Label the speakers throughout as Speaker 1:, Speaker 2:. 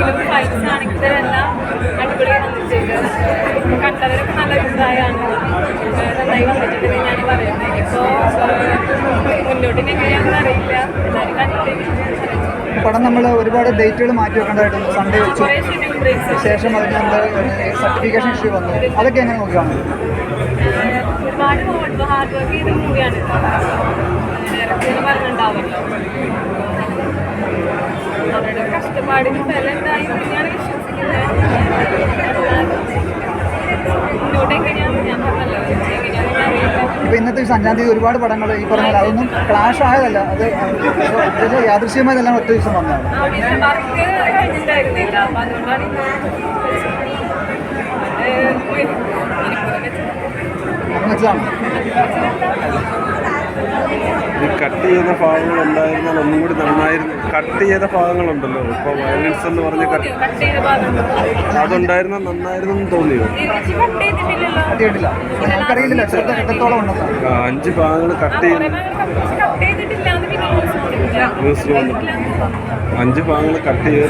Speaker 1: ആണെങ്കിലും ഫൈറ്റ്സ് ആണെങ്കിലും എല്ലാം അടിപൊളിയാണ് വന്നിട്ടുണ്ട്. കണ്ടവരൊക്കെ നല്ല അഭിപ്രായമാണ്, നന്നായി വന്നിട്ടുണ്ട് ഞാൻ പറയുന്നത്. ഇപ്പോൾ മുന്നോട്ട് എങ്ങനെയാണെന്ന് അറിയില്ല, എല്ലാവരും കണ്ടിട്ട്
Speaker 2: പടം നമ്മൾ ഒരുപാട് ഡേറ്റുകൾ മാറ്റി വെക്കേണ്ടതായിട്ടുണ്ട്. സൺഡേ വെച്ചു, ശേഷം അതിന് നമ്മൾ സർട്ടിഫിക്കേഷൻ ഇഷ്യൂ വന്നു. അതൊക്കെ എങ്ങനെ നോക്കുകയാണ്?
Speaker 1: ഒരുപാട് ഹാർഡ് വർക്ക് ചെയ്ത മൂവിയാണ്, നേരത്തെ പറഞ്ഞിട്ടുണ്ടാവുമല്ലോ. അവരുടെ കഷ്ടപ്പാടിന് ഫലം എന്തായി ഞാൻ വിശ്വസിക്കുന്നത്. മുന്നോട്ട് എങ്ങനെയാണെന്ന് ഞാൻ പറഞ്ഞല്ലോ, എങ്ങനെയാണെന്ന് അറിയില്ല.
Speaker 2: ഇപ്പോൾ ഇന്നത്തെ 5-ാം തീയതി ഒരുപാട് പടങ്ങൾ ഈ പറഞ്ഞാൽ അതൊന്നും ക്ലാഷ് ആയതല്ല, അത് യാദൃശ്യമായതെല്ലാം ഒറ്റ ദിവസം വന്നതാണ്.
Speaker 1: വർക്ക് കഴിഞ്ഞിട്ടുണ്ടായിരുന്നില്ല, അപ്പം അതുകൊണ്ടാണ്
Speaker 2: വെച്ചതാണ്.
Speaker 3: ഈ കട്ട് ചെയ്ത ഭാഗങ്ങൾ ഉണ്ടായിരുന്നാൽ ഒന്നും കൂടി നന്നായിരുന്നു. കട്ട് ചെയ്ത ഭാഗങ്ങളുണ്ടല്ലോ, ഇപ്പോൾ വയലൻസ് എന്ന് പറഞ്ഞ് അതുണ്ടായിരുന്ന നന്നായിരുന്നു തോന്നിയോ?
Speaker 2: കേട്ടില്ല, നമുക്കറിയില്ല എത്രത്തോളം ഉണ്ടെന്ന്.
Speaker 3: 5 ഭാഗങ്ങൾ കട്ട് ചെയ്ത് ന്യൂസിൽ വന്നിട്ട് 5 ഭാഗങ്ങൾ കട്ട് ചെയ്ത്.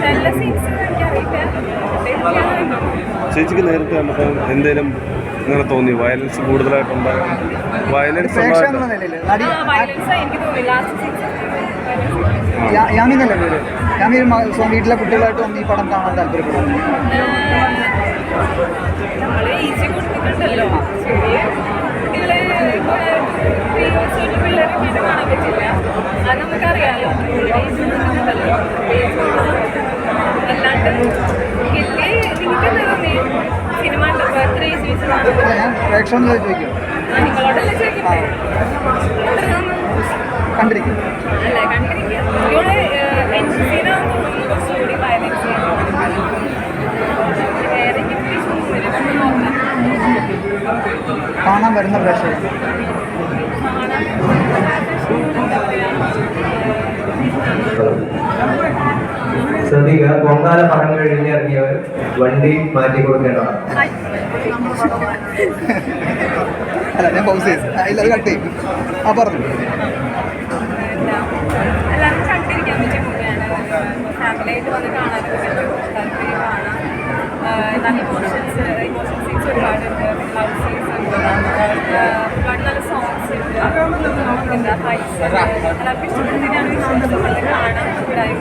Speaker 3: ചേച്ചിക്ക് നേരിട്ട് കണ്ടപ്പോൾ എന്തേലും ഇങ്ങനെ തോന്നി? വയലൻസ് കൂടുതലായിട്ടുണ്ടാകും, വയലൻസ്
Speaker 2: യാമിന്നല്ലേ പേര്? യാമി വീട്ടിലെ കുട്ടികളായിട്ട് വന്ന് ഈ പടം കാണാൻ താല്പര്യപ്പെടുന്നു.
Speaker 1: നമുക്കറിയാലോ, അല്ലാണ്ട് സിനിമ
Speaker 2: ഞാൻ പ്രേക്ഷകനോട് ചോദിക്കും,
Speaker 1: നിങ്ങളോടല്ലേ ചോദിക്കുന്നത്?
Speaker 2: കണ്ടിരിക്കും
Speaker 1: അല്ലേ, കണ്ടിരിക്കുക. കുറച്ചുകൂടി വയലൻസ് വേറെ
Speaker 2: കാണാൻ വരുന്ന പ്രേക്ഷകർ.
Speaker 4: ശ്രദ്ധിക്കുക, പൊങ്കാല പടം കഴിഞ്ഞ് ഇറങ്ങിയവർ വണ്ടി മാറ്റി കൊടുക്കേണ്ടതാണ്.
Speaker 2: അല്ല, ഞാൻ പൗസ് ചെയ്തു, ഇല്ല അത് കട്ട് ചെയ്യും. ആ പറഞ്ഞു.
Speaker 1: എല്ലാവരും കണ്ടിരിക്കാൻ പറ്റിയ മൂവിയാണ്, ഫാമിലിയായിട്ട് വന്ന് കാണാനൊക്കെ പറ്റും, താല്പര്യമാണ്. നല്ല ഇമോഷൻസ് സീൻസ് ഒരുപാടുണ്ട്, ലവ് സീൻസ് ഉണ്ട്, ഒരുപാട് നല്ല സോങ്സ് ഉണ്ട്, എന്താ ഫൈറ്റ്സ് ഉണ്ട്. എല്ലാവർക്കും ഇഷ്ടപ്പെടുന്നതിനാണ് കാണാൻ ഉണ്ടായി.